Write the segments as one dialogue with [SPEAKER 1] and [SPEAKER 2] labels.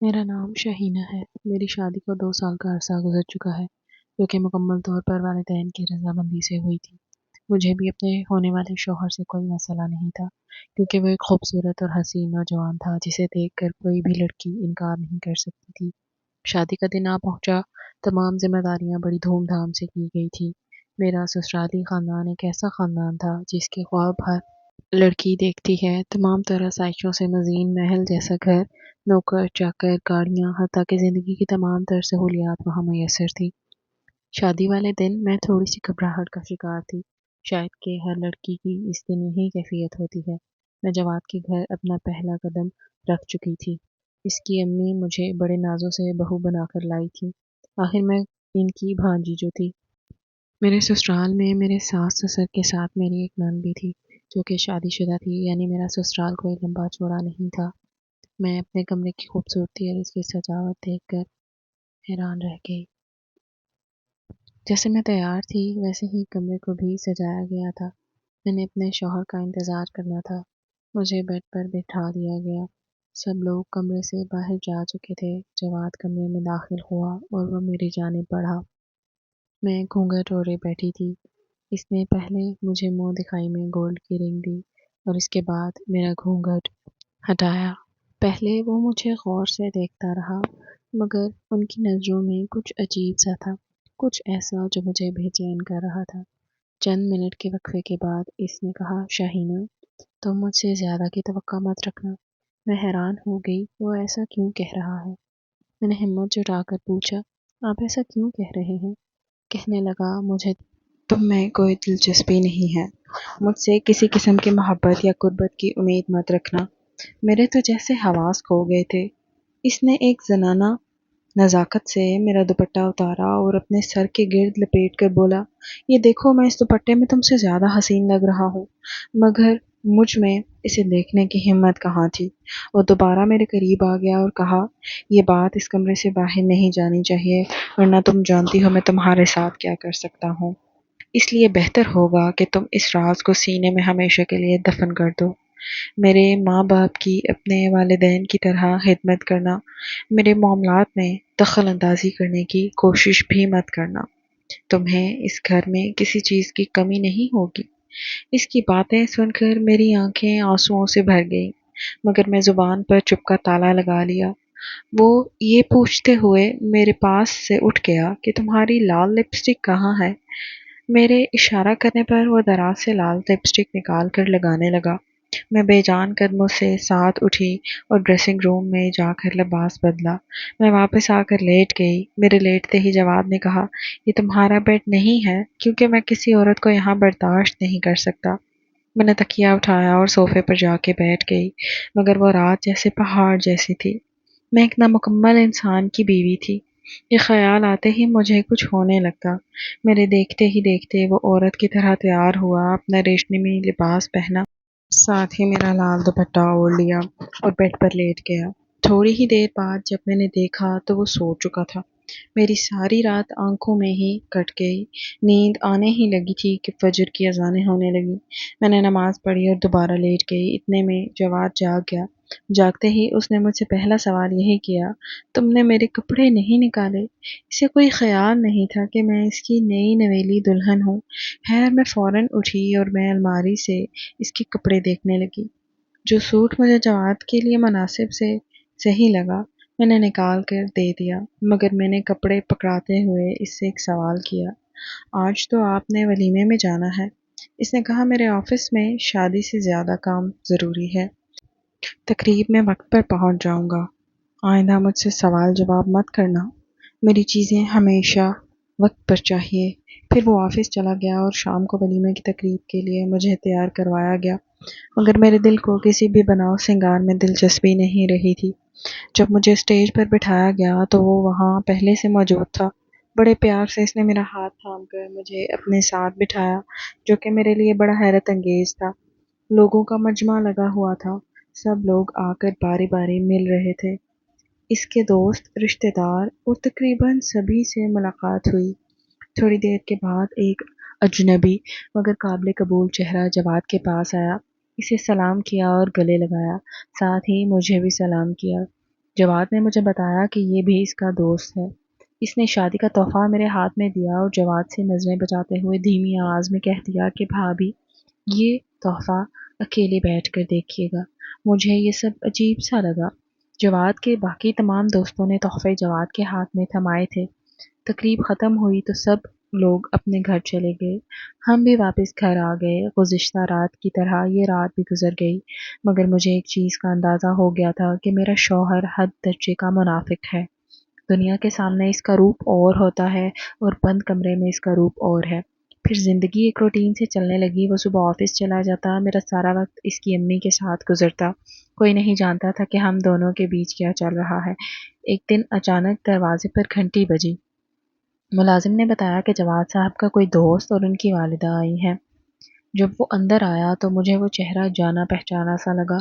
[SPEAKER 1] میرا نام شہینہ ہے۔ میری شادی کو 2 سال کا عرصہ گزر چکا ہے، جو کہ مکمل طور پر والدین کی رضامندی سے ہوئی تھی۔ مجھے بھی اپنے ہونے والے شوہر سے کوئی مسئلہ نہیں تھا، کیونکہ وہ ایک خوبصورت اور حسین نوجوان تھا جسے دیکھ کر کوئی بھی لڑکی انکار نہیں کر سکتی تھی۔ شادی کا دن آ پہنچا۔ تمام ذمہ داریاں بڑی دھوم دھام سے کی گئی تھی۔ میرا سسرالی خاندان ایک ایسا خاندان تھا جس کے خواب ہر لڑکی دیکھتی ہے۔ تمام طرح آسائشوں سے مزین محل جیسا گھر، نوکر چاکر، گاڑیاں، حتیٰ کہ زندگی کی تمام تر سہولیات وہاں میسر تھی۔ شادی والے دن میں تھوڑی سی گھبراہٹ کا شکار تھی، شاید کہ ہر لڑکی کی اس دن یہی کیفیت ہوتی ہے۔ میں جواد کے گھر اپنا پہلا قدم رکھ چکی تھی۔ اس کی امی مجھے بڑے نازوں سے بہو بنا کر لائی تھی۔ آخر میں ان کی بھانجی جو تھی۔ میرے سسرال میں میرے ساس سسر کے ساتھ میری ایک نند بھی تھی، جو کہ شادی شدہ تھی، یعنی میرا سسرال کوئی لمبا چوڑا نہیں تھا۔ میں اپنے کمرے کی خوبصورتی اور اس کی سجاوٹ دیکھ کر حیران رہ گئی۔ جیسے میں تیار تھی ویسے ہی کمرے کو بھی سجایا گیا تھا۔ میں نے اپنے شوہر کا انتظار کرنا تھا۔ مجھے بیڈ پر بٹھا دیا گیا۔ سب لوگ کمرے سے باہر جا چکے تھے۔ جواد کمرے میں داخل ہوا اور وہ میری جانب بڑھا۔ میں گھونگھٹ اوڑھے بیٹھی تھی۔ اس نے پہلے مجھے منہ دکھائی میں گولڈ کی رنگ دی اور اس کے بعد میرا گھونگھٹ ہٹایا۔ پہلے وہ مجھے غور سے دیکھتا رہا، مگر ان کی نظروں میں کچھ عجیب سا تھا، کچھ ایسا جو مجھے بے چین کر رہا تھا۔ چند منٹ کے وقفے کے بعد اس نے کہا، شاہینہ، تم مجھ سے زیادہ کی توقع مت رکھنا۔ میں حیران ہو گئی، وہ ایسا کیوں کہہ رہا ہے؟ میں نے ہمت جٹا کر پوچھا، آپ ایسا کیوں کہہ رہے ہیں؟ کہنے لگا، مجھے تم میں کوئی دلچسپی نہیں ہے۔ مجھ سے کسی قسم کی محبت یا قربت کی امید مت رکھنا۔ میرے تو جیسے حواس کھو گئے تھے۔ اس نے ایک زنانہ نزاکت سے میرا دوپٹہ اتارا اور اپنے سر کے گرد لپیٹ کر بولا، یہ دیکھو، میں اس دوپٹے میں تم سے زیادہ حسین لگ رہا ہوں۔ مگر مجھ میں اسے دیکھنے کی ہمت کہاں تھی۔ وہ دوبارہ میرے قریب آ گیا اور کہا، یہ بات اس کمرے سے باہر نہیں جانی چاہیے، ورنہ تم جانتی ہو میں تمہارے ساتھ کیا کر سکتا ہوں۔ اس لیے بہتر ہوگا کہ تم اس راز کو سینے میں ہمیشہ کے لیے دفن کر دو۔ میرے ماں باپ کی اپنے والدین کی طرح خدمت کرنا، میرے معاملات میں دخل اندازی کرنے کی کوشش بھی مت کرنا۔ تمہیں اس گھر میں کسی چیز کی کمی نہیں ہوگی۔ اس کی باتیں سن کر میری آنکھیں آنسوؤں سے بھر گئیں، مگر میں زبان پر چپ کا تالا لگا لیا۔ وہ یہ پوچھتے ہوئے میرے پاس سے اٹھ گیا کہ تمہاری لال لپسٹک کہاں ہے؟ میرے اشارہ کرنے پر وہ دراز سے لال لپسٹک نکال کر لگانے لگا۔ میں بے جان قدموں سے ساتھ اٹھی اور ڈریسنگ روم میں جا کر لباس بدلا۔ میں واپس آ کر لیٹ گئی۔ میرے لیٹتے ہی جواد نے کہا، یہ تمہارا بیڈ نہیں ہے، کیونکہ میں کسی عورت کو یہاں برداشت نہیں کر سکتا۔ میں نے تکیہ اٹھایا اور صوفے پر جا کے بیٹھ گئی، مگر وہ رات جیسے پہاڑ جیسی تھی۔ میں ایک نامکمل انسان کی بیوی تھی۔ یہ خیال آتے ہی مجھے کچھ ہونے لگتا۔ میرے دیکھتے ہی دیکھتے وہ عورت کی طرح تیار ہوا، اپنا ریشمی لباس پہنا، ساتھ ہی میرا لال دوپٹہ اوڑھ لیا اور بیڈ پر لیٹ گیا۔ تھوڑی ہی دیر بعد جب میں نے دیکھا تو وہ سو چکا تھا۔ میری ساری رات آنکھوں میں ہی کٹ گئی۔ نیند آنے ہی لگی تھی کہ فجر کی اذانیں ہونے لگی۔ میں نے نماز پڑھی اور دوبارہ لیٹ گئی۔ اتنے میں جواد جاگ گیا۔ جاگتے ہی اس نے مجھ سے پہلا سوال یہی کیا، تم نے میرے کپڑے نہیں نکالے؟ اسے کوئی خیال نہیں تھا کہ میں اس کی نئی نویلی دلہن ہوں۔ خیر، میں فوراً اٹھی اور میں الماری سے اس کے کپڑے دیکھنے لگی۔ جو سوٹ مجھے جواد کے لیے مناسب سے صحیح لگا میں نے نکال کر دے دیا، مگر میں نے کپڑے پکڑاتے ہوئے اس سے ایک سوال کیا، آج تو آپ نے ولیمے میں جانا ہے؟ اس نے کہا، میرے آفس میں شادی سے زیادہ کام ضروری ہے۔ تقریب میں وقت پر پہنچ جاؤں گا۔ آئندہ مجھ سے سوال جواب مت کرنا۔ میری چیزیں ہمیشہ وقت پر چاہیے۔ پھر وہ آفس چلا گیا اور شام کو ولیمے کی تقریب کے لیے مجھے تیار کروایا گیا، مگر میرے دل کو کسی بھی بناؤ سنگار میں دلچسپی نہیں رہی تھی۔ جب مجھے اسٹیج پر بٹھایا گیا تو وہ وہاں پہلے سے موجود تھا۔ بڑے پیار سے اس نے میرا ہاتھ تھام کر مجھے اپنے ساتھ بٹھایا، جو کہ میرے لیے بڑا حیرت انگیز تھا۔ لوگوں کا مجمع لگا ہوا تھا، سب لوگ آ کر باری باری مل رہے تھے۔ اس کے دوست، رشتہ دار اور تقریباً سبھی سے ملاقات ہوئی۔ تھوڑی دیر کے بعد ایک اجنبی مگر قابل قبول چہرہ جواد کے پاس آیا، اسے سلام کیا اور گلے لگایا، ساتھ ہی مجھے بھی سلام کیا۔ جواد نے مجھے بتایا کہ یہ بھی اس کا دوست ہے۔ اس نے شادی کا تحفہ میرے ہاتھ میں دیا اور جواد سے نظریں بچاتے ہوئے دھیمی آواز میں کہہ دیا کہ بھابھی یہ تحفہ اکیلے بیٹھ کر دیکھیے گا۔ مجھے یہ سب عجیب سا لگا۔ جواد کے باقی تمام دوستوں نے تحفے جواد کے ہاتھ میں تھمائے تھے۔ تقریب ختم ہوئی تو سب لوگ اپنے گھر چلے گئے۔ ہم بھی واپس گھر آ گئے۔ گزشتہ رات کی طرح یہ رات بھی گزر گئی، مگر مجھے ایک چیز کا اندازہ ہو گیا تھا کہ میرا شوہر حد درجے کا منافق ہے۔ دنیا کے سامنے اس کا روپ اور ہوتا ہے اور بند کمرے میں اس کا روپ اور ہے۔ پھر زندگی ایک روٹین سے چلنے لگی۔ وہ صبح آفس چلا جاتا، میرا سارا وقت اس کی امی کے ساتھ گزرتا۔ کوئی نہیں جانتا تھا کہ ہم دونوں کے بیچ کیا چل رہا ہے۔ ایک دن اچانک دروازے پر گھنٹی بجی۔ ملازم نے بتایا کہ جواد صاحب کا کوئی دوست اور ان کی والدہ آئی ہیں۔ جب وہ اندر آیا تو مجھے وہ چہرہ جانا پہچانا سا لگا۔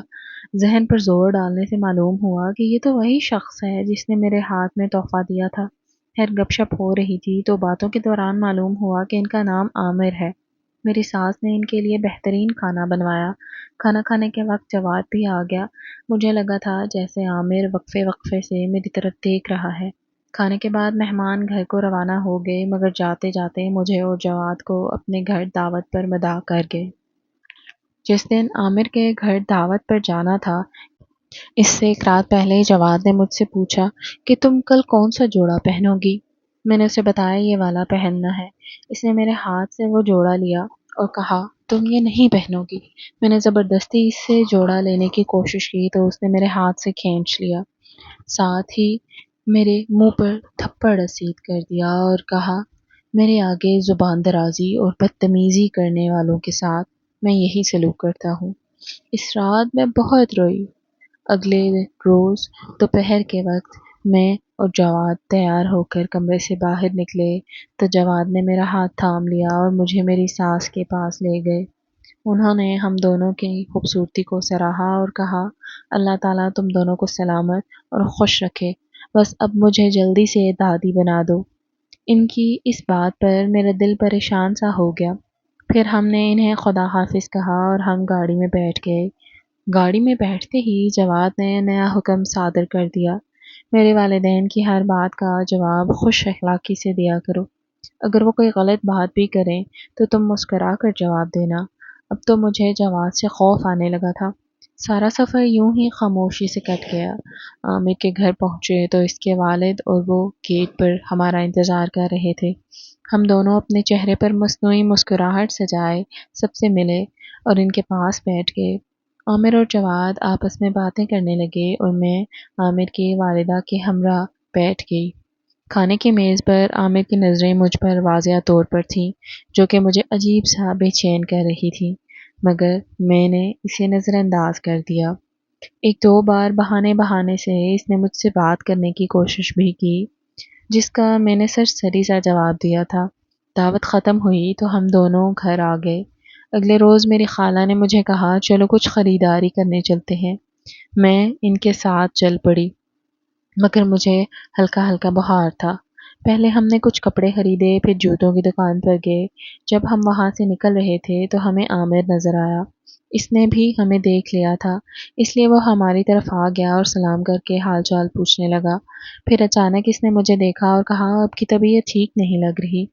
[SPEAKER 1] ذہن پر زور ڈالنے سے معلوم ہوا کہ یہ تو وہی شخص ہے جس نے میرے ہاتھ میں تحفہ دیا تھا۔ خیر گپ شپ ہو رہی تھی تو باتوں کے دوران معلوم ہوا کہ ان کا نام عامر ہے۔ میری ساس نے ان کے لیے بہترین کھانا بنوایا۔ کھانا کھانے کے وقت جواد بھی آ گیا۔ مجھے لگا تھا جیسے عامر وقفے وقفے سے میری طرف دیکھ رہا ہے۔ کھانے کے بعد مہمان گھر کو روانہ ہو گئے، مگر جاتے جاتے مجھے اور جواد کو اپنے گھر دعوت پر مدعا کر گئے۔ جس دن عامر کے گھر دعوت پر جانا تھا، اس سے ایک رات پہلے جواد نے مجھ سے پوچھا کہ تم کل کون سا جوڑا پہنو گی؟ میں نے اسے بتایا یہ والا پہننا ہے۔ اس نے میرے ہاتھ سے وہ جوڑا لیا اور کہا تم یہ نہیں پہنو گی۔ میں نے زبردستی اس سے جوڑا لینے کی کوشش کی تو اس نے میرے ہاتھ سے کھینچ لیا، ساتھ ہی میرے منہ پر تھپڑ رسید کر دیا اور کہا میرے آگے زبان درازی اور بدتمیزی کرنے والوں کے ساتھ میں یہی سلوک کرتا ہوں۔ اس رات میں بہت روئی۔ اگلے روز دوپہر کے وقت میں اور جواد تیار ہو کر کمرے سے باہر نکلے تو جواد نے میرا ہاتھ تھام لیا اور مجھے میری ساس کے پاس لے گئے۔ انہوں نے ہم دونوں کی خوبصورتی کو سراہا اور کہا اللہ تعالیٰ تم دونوں کو سلامت اور خوش رکھے، بس اب مجھے جلدی سے دادی بنا دو۔ ان کی اس بات پر میرا دل پریشان سا ہو گیا۔ پھر ہم نے انہیں خدا حافظ کہا اور ہم گاڑی میں بیٹھ گئے۔ گاڑی میں بیٹھتے ہی جواد نے نیا حکم صادر کر دیا، میرے والدین کی ہر بات کا جواب خوش اخلاقی سے دیا کرو۔ اگر وہ کوئی غلط بات بھی کریں تو تم مسکرا کر جواب دینا۔ اب تو مجھے جواد سے خوف آنے لگا تھا۔ سارا سفر یوں ہی خاموشی سے کٹ گیا۔ عامر کے گھر پہنچے تو اس کے والد اور وہ گیٹ پر ہمارا انتظار کر رہے تھے۔ ہم دونوں اپنے چہرے پر مصنوعی مسکراہٹ سجائے سب سے ملے اور ان کے پاس بیٹھ گئے۔ عامر اور جواد آپس میں باتیں کرنے لگے اور میں عامر کی والدہ کے ہمراہ بیٹھ گئی۔ کھانے کی میز پر عامر کی نظریں مجھ پر واضح طور پر تھیں، جو کہ مجھے عجیب سا بے چین کر رہی تھی، مگر میں نے اسے نظر انداز کر دیا۔ ایک دو بار بہانے سے اس نے مجھ سے بات کرنے کی کوشش بھی کی، جس کا میں نے سرسری سا جواب دیا تھا۔ دعوت ختم ہوئی تو ہم دونوں گھر آ گئے۔ اگلے روز میری خالہ نے مجھے کہا چلو کچھ خریداری کرنے چلتے ہیں۔ میں ان کے ساتھ چل پڑی، مگر مجھے ہلکا ہلکا بخار تھا۔ پہلے ہم نے کچھ کپڑے خریدے، پھر جوتوں کی دکان پر گئے۔ جب ہم وہاں سے نکل رہے تھے تو ہمیں عامر نظر آیا۔ اس نے بھی ہمیں دیکھ لیا تھا، اس لیے وہ ہماری طرف آ گیا اور سلام کر کے حال چال پوچھنے لگا۔ پھر اچانک اس نے مجھے دیکھا اور کہا آپ کی طبیعت ٹھیک نہیں لگ رہی۔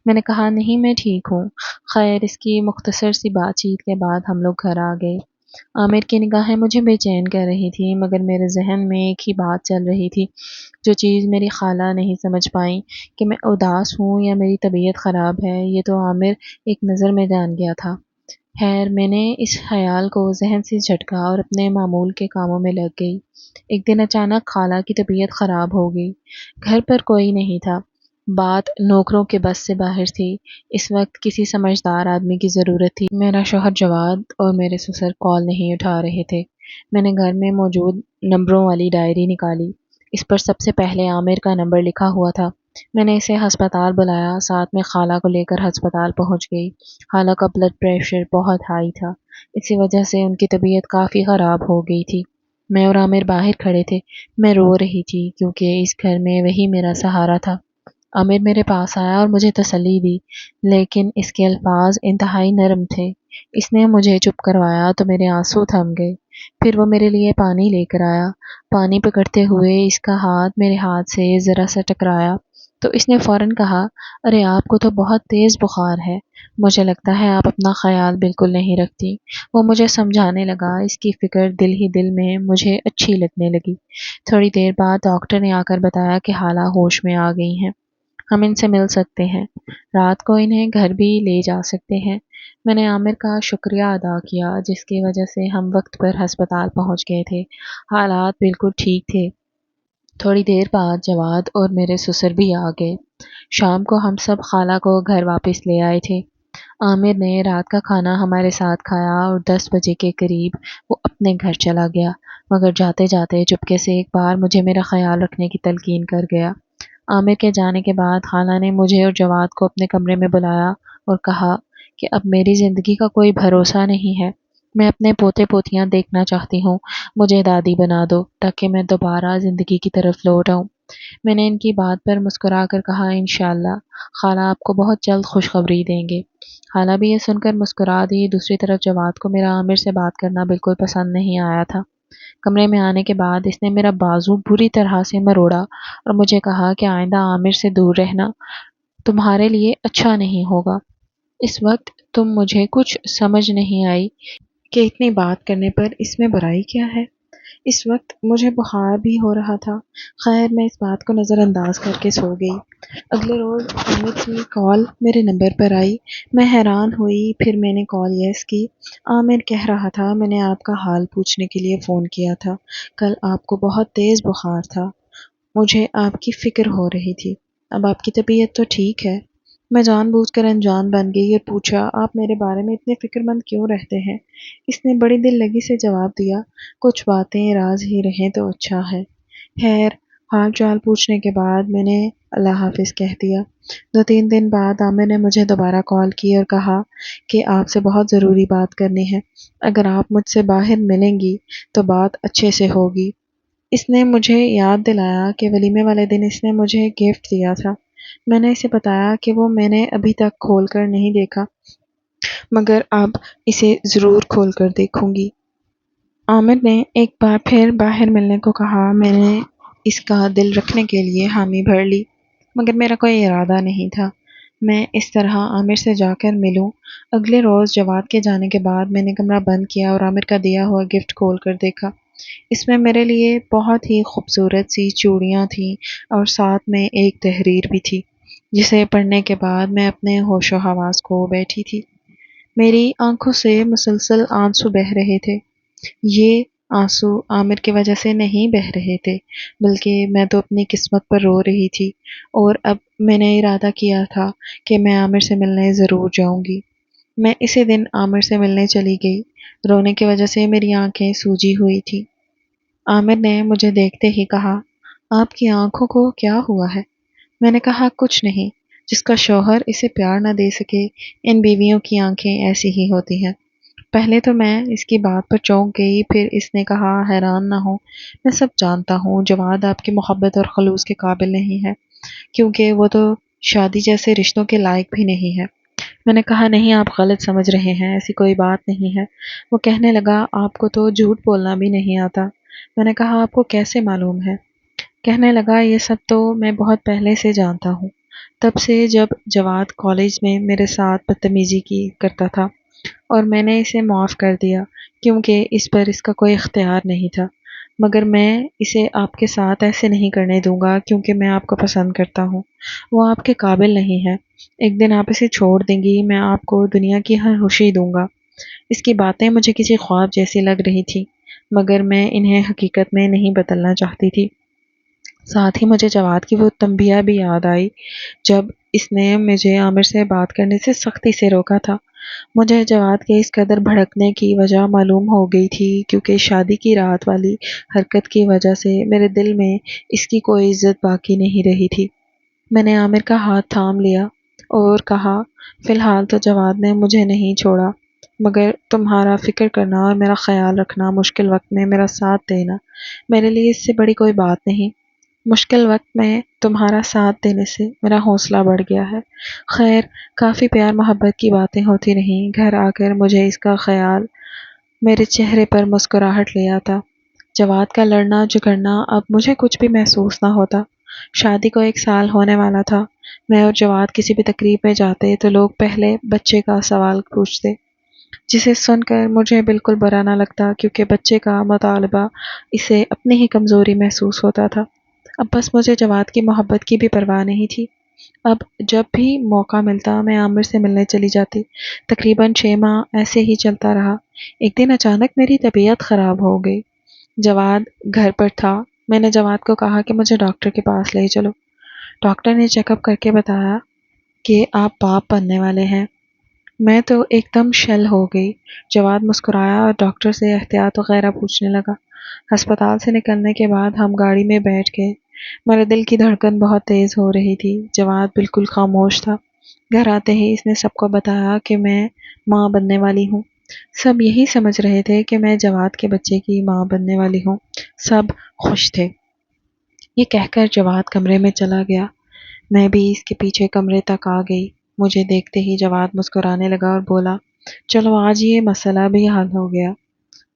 [SPEAKER 1] میں نے کہا نہیں میں ٹھیک ہوں۔ خیر اس کی مختصر سی بات چیت کے بعد ہم لوگ گھر آ گئے۔ عامر کی نگاہیں مجھے بے چین کر رہی تھیں، مگر میرے ذہن میں ایک ہی بات چل رہی تھی، جو چیز میری خالہ نہیں سمجھ پائیں کہ میں اداس ہوں یا میری طبیعت خراب ہے، یہ تو عامر ایک نظر میں جان گیا تھا۔ خیر میں نے اس خیال کو ذہن سے جھٹکا اور اپنے معمول کے کاموں میں لگ گئی۔ ایک دن اچانک خالہ کی طبیعت خراب ہو گئی۔ گھر پر کوئی نہیں تھا، بات نوکروں کے بس سے باہر تھی۔ اس وقت کسی سمجھدار آدمی کی ضرورت تھی۔ میرا شوہر جواد اور میرے سسر کال نہیں اٹھا رہے تھے۔ میں نے گھر میں موجود نمبروں والی ڈائری نکالی۔ اس پر سب سے پہلے عامر کا نمبر لکھا ہوا تھا۔ میں نے اسے ہسپتال بلایا، ساتھ میں خالہ کو لے کر ہسپتال پہنچ گئی۔ خالہ کا بلڈ پریشر بہت ہائی تھا، اسی وجہ سے ان کی طبیعت کافی خراب ہو گئی تھی۔ میں اور عامر باہر کھڑے تھے۔ میں رو رہی تھی کیونکہ اس گھر میں وہی میرا سہارا تھا۔ عامر میرے پاس آیا اور مجھے تسلی دی، لیکن اس کے الفاظ انتہائی نرم تھے۔ اس نے مجھے چپ کروایا تو میرے آنسو تھم گئے۔ پھر وہ میرے لیے پانی لے کر آیا۔ پانی پکڑتے ہوئے اس کا ہاتھ میرے ہاتھ سے ذرا سا ٹکرایا تو اس نے فوراً کہا، ارے آپ کو تو بہت تیز بخار ہے، مجھے لگتا ہے آپ اپنا خیال بالکل نہیں رکھتی۔ وہ مجھے سمجھانے لگا، اس کی فکر دل ہی دل میں مجھے اچھی لگنے لگی۔ تھوڑی دیر بعد ڈاکٹر نے آ کر بتایا کہ حالہ ہوش میں آ گئی ہیں، ہم ان سے مل سکتے ہیں، رات کو انہیں گھر بھی لے جا سکتے ہیں۔ میں نے عامر کا شکریہ ادا کیا جس کی وجہ سے ہم وقت پر ہسپتال پہنچ گئے تھے۔ حالات بالکل ٹھیک تھے۔ تھوڑی دیر بعد جواد اور میرے سسر بھی آ گئے۔ شام کو ہم سب خالہ کو گھر واپس لے آئے تھے۔ عامر نے رات کا کھانا ہمارے ساتھ کھایا اور 10 بجے کے قریب وہ اپنے گھر چلا گیا، مگر جاتے جاتے چپکے سے ایک بار مجھے میرا خیال رکھنے کی تلقین کر گیا۔ عامر کے جانے کے بعد خالہ نے مجھے اور جواد کو اپنے کمرے میں بلایا اور کہا کہ اب میری زندگی کا کوئی بھروسہ نہیں ہے، میں اپنے پوتے پوتیاں دیکھنا چاہتی ہوں، مجھے دادی بنا دو تاکہ میں دوبارہ زندگی کی طرف لوٹ آؤں۔ میں نے ان کی بات پر مسکرا کر کہا، انشاءاللہ خالہ آپ کو بہت جلد خوشخبری دیں گے۔ خالہ بھی یہ سن کر مسکرا دی۔ دوسری طرف جواد کو میرا عامر سے بات کرنا بالکل پسند نہیں آیا تھا۔ کمرے میں آنے کے بعد اس نے میرا بازو بری طرح سے مروڑا اور مجھے کہا کہ آئندہ عامر سے دور رہنا تمہارے لیے اچھا نہیں ہوگا۔ اس وقت تم مجھے کچھ سمجھ نہیں آئی کہ اتنی بات کرنے پر اس میں برائی کیا ہے۔ اس وقت مجھے بخار بھی ہو رہا تھا۔ خیر میں اس بات کو نظر انداز کر کے سو گئی۔ اگلے روز عامر کی کال میرے نمبر پر آئی۔ میں حیران ہوئی، پھر میں نے کال یس کی۔ عامر کہہ رہا تھا، میں نے آپ کا حال پوچھنے کے لیے فون کیا تھا، کل آپ کو بہت تیز بخار تھا، مجھے آپ کی فکر ہو رہی تھی، اب آپ کی طبیعت تو ٹھیک ہے؟ میں جان بوجھ کر انجان بن گئی اور پوچھا، آپ میرے بارے میں اتنے فکر مند کیوں رہتے ہیں؟ اس نے بڑی دل لگی سے جواب دیا، کچھ باتیں راز ہی رہیں تو اچھا ہے۔ خیر حال چال پوچھنے کے بعد میں نے اللہ حافظ کہہ دیا۔ 2-3 دن بعد عامر نے مجھے دوبارہ کال کی اور کہا کہ آپ سے بہت ضروری بات کرنی ہے، اگر آپ مجھ سے باہر ملیں گی تو بات اچھے سے ہوگی۔ اس نے مجھے یاد دلایا کہ ولیمے والے دن اس نے مجھے گفٹ دیا تھا۔ میں نے اسے بتایا کہ وہ میں نے ابھی تک کھول کر نہیں دیکھا، مگر اب اسے ضرور کھول کر دیکھوں گی۔ عامر نے ایک بار پھر باہر ملنے کو کہا۔ میں نے اس کا دل رکھنے کے لیے حامی بھر لی، مگر میرا کوئی ارادہ نہیں تھا میں اس طرح عامر سے جا کر ملوں۔ اگلے روز جواد کے جانے کے بعد میں نے کمرہ بند کیا اور عامر کا دیا ہوا گفٹ کھول کر دیکھا۔ اس میں میرے لیے بہت ہی خوبصورت سی چوڑیاں تھیں اور ساتھ میں ایک تحریر بھی تھی جسے پڑھنے کے بعد میں اپنے ہوش و حواس کھو بیٹھی تھی۔ میری آنکھوں سے مسلسل آنسو بہہ رہے تھے۔ یہ آنسو عامر کی وجہ سے نہیں بہہ رہے تھے، بلکہ میں تو اپنی قسمت پر رو رہی تھی، اور اب میں نے ارادہ کیا تھا کہ میں عامر سے ملنے ضرور جاؤں گی۔ میں اسی دن عامر سے ملنے چلی گئی۔ رونے کی وجہ سے میری آنکھیں سوجی ہوئی تھی۔ عامر نے مجھے دیکھتے ہی کہا، آپ کی آنکھوں کو کیا ہوا ہے؟ میں نے کہا، کچھ نہیں، جس کا شوہر اسے پیار نہ دے سکے، ان بیویوں کی آنکھیں ایسی ہی ہوتی ہیں۔ پہلے تو میں اس کی بات پر چونک گئی، پھر اس نے کہا، حیران نہ ہو، میں سب جانتا ہوں، جواد آپ کی محبت اور خلوص کے قابل نہیں ہے، کیونکہ وہ تو شادی جیسے رشتوں کے لائق بھی نہیں ہے۔ میں نے کہا، نہیں، آپ غلط سمجھ رہے ہیں، ایسی کوئی بات نہیں ہے۔ وہ کہنے لگا، آپ کو تو جھوٹ بولنا بھی نہیں آتا۔ میں نے کہا، آپ کو کیسے معلوم ہے؟ کہنے لگا، یہ سب تو میں بہت پہلے سے جانتا ہوں، تب سے جب جواد کالج میں میرے ساتھ بدتمیزی کی کرتا تھا اور میں نے اسے معاف کر دیا کیونکہ اس پر اس کا کوئی اختیار نہیں تھا، مگر میں اسے آپ کے ساتھ ایسے نہیں کرنے دوں گا کیونکہ میں آپ کو پسند کرتا ہوں، وہ آپ کے قابل نہیں ہے۔ ایک دن آپ اسے چھوڑ دیں گی، میں آپ کو دنیا کی ہر خوشی دوں گا۔ اس کی باتیں مجھے کسی خواب جیسی لگ رہی تھی، مگر میں انہیں حقیقت میں نہیں بدلنا چاہتی تھی۔ ساتھ ہی مجھے جواد کی وہ تنبیہ بھی یاد آئی جب اس نے مجھے عامر سے بات کرنے سے سختی سے روکا تھا۔ مجھے جواد کے اس قدر بھڑکنے کی وجہ معلوم ہو گئی تھی کیونکہ شادی کی رات والی حرکت کی وجہ سے میرے دل میں اس کی کوئی عزت باقی نہیں رہی تھی۔ میں نے عامر کا ہاتھ تھام لیا اور کہا، فی الحال تو جواد نے مجھے نہیں چھوڑا، مگر تمہارا فکر کرنا اور میرا خیال رکھنا، مشکل وقت میں میرا ساتھ دینا، میرے لیے اس سے بڑی کوئی بات نہیں۔ مشکل وقت میں تمہارا ساتھ دینے سے میرا حوصلہ بڑھ گیا ہے۔ خیر کافی پیار محبت کی باتیں ہوتی رہیں۔ گھر آ کر مجھے اس کا خیال میرے چہرے پر مسکراہٹ لے آتا۔ جواد کا لڑنا جھگڑنا اب مجھے کچھ بھی محسوس نہ ہوتا۔ شادی کو 1 سال ہونے والا تھا۔ میں اور جواد کسی بھی تقریب میں جاتے تو لوگ پہلے بچے کا سوال پوچھتے، جسے سن کر مجھے بالکل برا نہ لگتا، کیونکہ بچے کا مطالبہ اسے اپنی ہی کمزوری محسوس ہوتا تھا۔ اب بس مجھے جواد کی محبت کی بھی پرواہ نہیں تھی۔ اب جب بھی موقع ملتا میں عامر سے ملنے چلی جاتی۔ تقریباً 6 ماہ ایسے ہی چلتا رہا۔ ایک دن اچانک میری طبیعت خراب ہو گئی۔ جواد گھر پر تھا۔ میں نے جواد کو کہا کہ مجھے ڈاکٹر کے پاس لے چلو۔ ڈاکٹر نے چیک اپ کر کے بتایا کہ آپ باپ بننے والے ہیں۔ میں تو ایک دم شل ہو گئی۔ جواد مسکرایا اور ڈاکٹر سے احتیاط وغیرہ پوچھنے لگا۔ ہسپتال سے نکلنے کے بعد ہم گاڑی میں بیٹھ گئے۔ میرے دل کی دھڑکن بہت تیز ہو رہی تھی۔ جواد بالکل خاموش تھا۔ گھر آتے ہی اس نے سب کو بتایا کہ میں ماں بننے والی ہوں۔ سب یہی سمجھ رہے تھے کہ میں جواد کے بچے کی ماں بننے والی ہوں۔ سب خوش تھے۔ یہ کہہ کر جواد کمرے میں چلا گیا۔ میں بھی اس کے پیچھے کمرے تک آ گئی۔ مجھے دیکھتے ہی جواد مسکرانے لگا اور بولا، چلو آج یہ مسئلہ بھی حل ہو گیا۔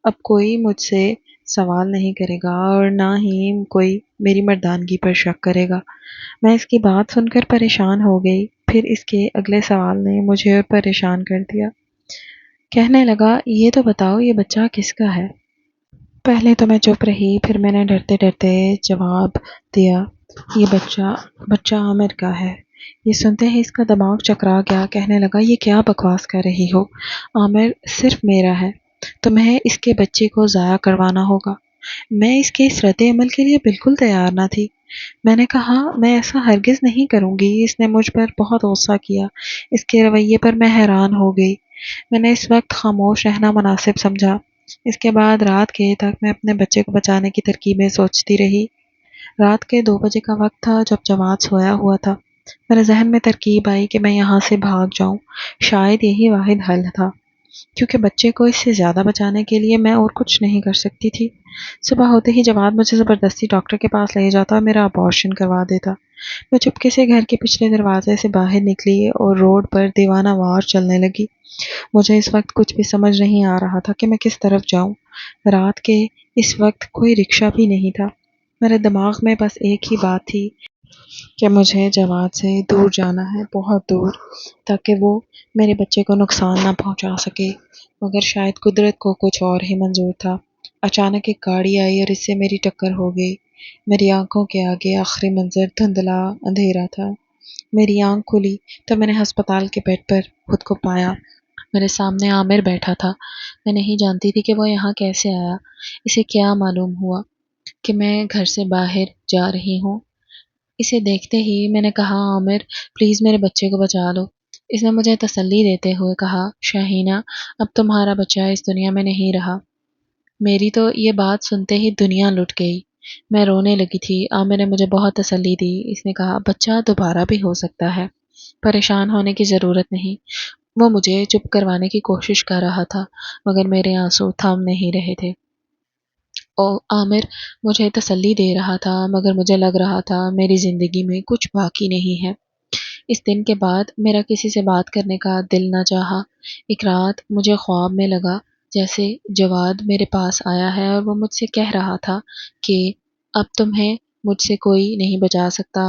[SPEAKER 1] اب کوئی مجھ سے سوال نہیں کرے گا اور نہ ہی کوئی میری مردانگی پر شک کرے گا۔ میں اس کی بات سن کر پریشان ہو گئی۔ پھر اس کے اگلے سوال نے مجھے اور پریشان کر دیا۔ کہنے لگا، یہ تو بتاؤ یہ بچہ کس کا ہے؟ پہلے تو میں چپ رہی، پھر میں نے ڈرتے ڈرتے جواب دیا، یہ بچہ عامر کا ہے۔ یہ سنتے ہی اس کا دماغ چکرا گیا۔ کہنے لگا، یہ کیا بکواس کر رہی ہو؟ عامر صرف میرا ہے، تمہیں اس کے بچے کو ضائع کروانا ہوگا۔ میں اس کے اس رد عمل کے لیے بالکل تیار نہ تھی۔ میں نے کہا، میں ایسا ہرگز نہیں کروں گی۔ اس نے مجھ پر بہت غصہ کیا۔ اس کے رویے پر میں حیران ہو گئی۔ میں نے اس وقت خاموش رہنا مناسب سمجھا۔ اس کے بعد رات کے تک میں اپنے بچے کو بچانے کی ترکیبیں سوچتی رہی۔ رات کے 2 بجے کا وقت تھا جب جواد سویا ہوا تھا۔ میرے ذہن میں ترکیب آئی کہ میں یہاں سے بھاگ جاؤں۔ شاید یہی واحد حل تھا، کیونکہ بچے کو اس سے زیادہ بچانے کے لیے میں اور کچھ نہیں کر سکتی تھی۔ صبح ہوتے ہی جواد مجھے زبردستی ڈاکٹر کے پاس لے جاتا اور میرا ابارشن کروا دیتا۔ میں چپکے سے گھر کے پچھلے دروازے سے باہر نکلی اور روڈ پر دیوانہ وار چلنے لگی۔ مجھے اس وقت کچھ بھی سمجھ نہیں آ رہا تھا کہ میں کس طرف جاؤں۔ رات کے اس وقت کوئی رکشہ بھی نہیں تھا۔ میرے دماغ میں بس ایک ہی بات تھی کہ مجھے جواد سے دور جانا ہے، بہت دور، تاکہ وہ میرے بچے کو نقصان نہ پہنچا سکے۔ مگر شاید قدرت کو کچھ اور ہی منظور تھا۔ اچانک ایک گاڑی آئی اور اس سے میری ٹکر ہو گئی۔ میری آنکھوں کے آگے آخری منظر دھندلا اندھیرا تھا۔ میری آنکھ کھلی تو میں نے ہسپتال کے بیڈ پر خود کو پایا۔ میرے سامنے عامر بیٹھا تھا۔ میں نہیں جانتی تھی کہ وہ یہاں کیسے آیا۔ اسے کیا معلوم ہوا کہ میں گھر سے باہر جا رہی ہوں؟ اسے دیکھتے ہی میں نے کہا، عامر پلیز میرے بچے کو بچا لو۔ اس نے مجھے تسلی دیتے ہوئے کہا، شاہینہ اب تمہارا بچہ اس دنیا میں نہیں رہا۔ میری تو یہ بات سنتے ہی دنیا لٹ گئی۔ میں رونے لگی تھی۔ عامر نے مجھے بہت تسلی دی۔ اس نے کہا، بچہ دوبارہ بھی ہو سکتا ہے، پریشان ہونے کی ضرورت نہیں۔ وہ مجھے چپ کروانے کی کوشش کر رہا تھا، مگر میرے آنسو تھم نہیں رہے تھے۔ عامر مجھے تسلی دے رہا تھا، مگر مجھے لگ رہا تھا میری زندگی میں کچھ باقی نہیں ہے۔ اس دن کے بعد میرا کسی سے بات کرنے کا دل نہ چاہا۔ ایک رات مجھے خواب میں لگا جیسے جواد میرے پاس آیا ہے اور وہ مجھ سے کہہ رہا تھا کہ اب تمہیں مجھ سے کوئی نہیں بچا سکتا۔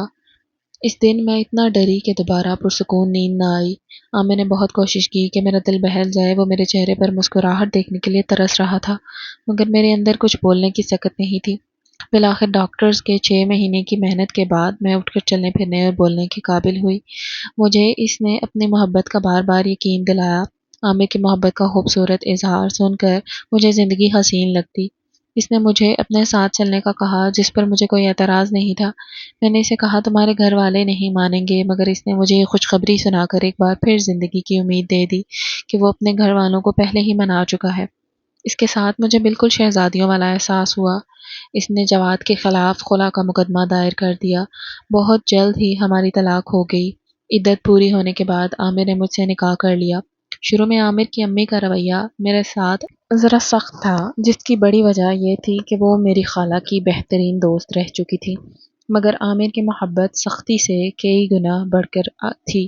[SPEAKER 1] اس دن میں اتنا ڈری کہ دوبارہ پرسکون نیند نہ آئی۔ میں نے بہت کوشش کی کہ میرا دل بہل جائے۔ وہ میرے چہرے پر مسکراہٹ دیکھنے کے لیے ترس رہا تھا، مگر میرے اندر کچھ بولنے کی سکت نہیں تھی۔ بالآخر ڈاکٹرز کے 6 مہینے کی محنت کے بعد میں اٹھ کر چلنے پھرنے اور بولنے کے قابل ہوئی۔ مجھے اس نے اپنی محبت کا بار بار یقین دلایا۔ عامر کی محبت کا خوبصورت اظہار سن کر مجھے زندگی حسین لگتی۔ اس نے مجھے اپنے ساتھ چلنے کا کہا، جس پر مجھے کوئی اعتراض نہیں تھا۔ میں نے اسے کہا، تمہارے گھر والے نہیں مانیں گے، مگر اس نے مجھے یہ خوشخبری سنا کر ایک بار پھر زندگی کی امید دے دی کہ وہ اپنے گھر والوں کو پہلے ہی منا چکا ہے۔ اس کے ساتھ مجھے بالکل شہزادیوں والا احساس ہوا۔ اس نے جواد کے خلاف خلا کا مقدمہ دائر کر دیا۔ بہت جلد ہی ہماری طلاق ہو گئی۔ عدت پوری ہونے کے بعد عامر نے مجھ سے نکاح کر لیا۔ شروع میں عامر کی امی کا رویہ میرے ساتھ ذرا سخت تھا، جس کی بڑی وجہ یہ تھی کہ وہ میری خالہ کی بہترین دوست رہ چکی تھی، مگر عامر کی محبت سختی سے کئی گنا بڑھ کر تھی۔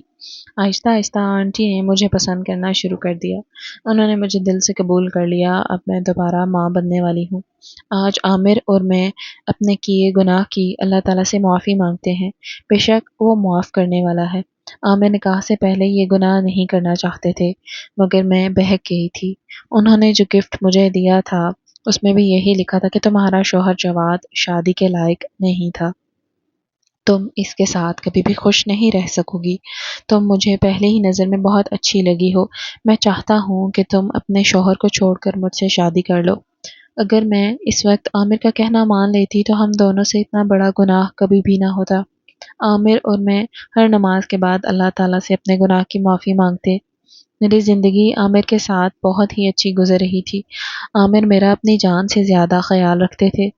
[SPEAKER 1] آہستہ آہستہ آنٹی نے مجھے پسند کرنا شروع کر دیا۔ انہوں نے مجھے دل سے قبول کر لیا۔ اب میں دوبارہ ماں بننے والی ہوں۔ آج عامر اور میں اپنے کیے گناہ کی اللہ تعالیٰ سے معافی مانگتے ہیں۔ بے شک وہ معاف کرنے والا ہے۔ عامر نکاح سے پہلے یہ گناہ نہیں کرنا چاہتے تھے، مگر میں بہک گئی تھی۔ انہوں نے جو گفٹ مجھے دیا تھا اس میں بھی یہی لکھا تھا کہ تمہارا شوہر جواد شادی کے لائق نہیں تھا، تم اس کے ساتھ کبھی بھی خوش نہیں رہ سکو گی۔ تم مجھے پہلے ہی نظر میں بہت اچھی لگی ہو۔ میں چاہتا ہوں کہ تم اپنے شوہر کو چھوڑ کر مجھ سے شادی کر لو۔ اگر میں اس وقت عامر کا کہنا مان لیتی تو ہم دونوں سے اتنا بڑا گناہ کبھی بھی نہ ہوتا۔ عامر اور میں ہر نماز کے بعد اللہ تعالیٰ سے اپنے گناہ کی معافی مانگتے۔ میری زندگی عامر کے ساتھ بہت ہی اچھی گزر رہی تھی۔ عامر میرا اپنی جان سے زیادہ خیال رکھتے تھے۔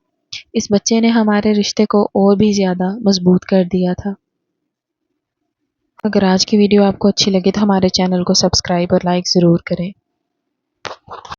[SPEAKER 1] اس بچے نے ہمارے رشتے کو اور بھی زیادہ مضبوط کر دیا تھا۔ اگر آج کی ویڈیو آپ کو اچھی لگے تو ہمارے چینل کو سبسکرائب اور لائک ضرور کریں۔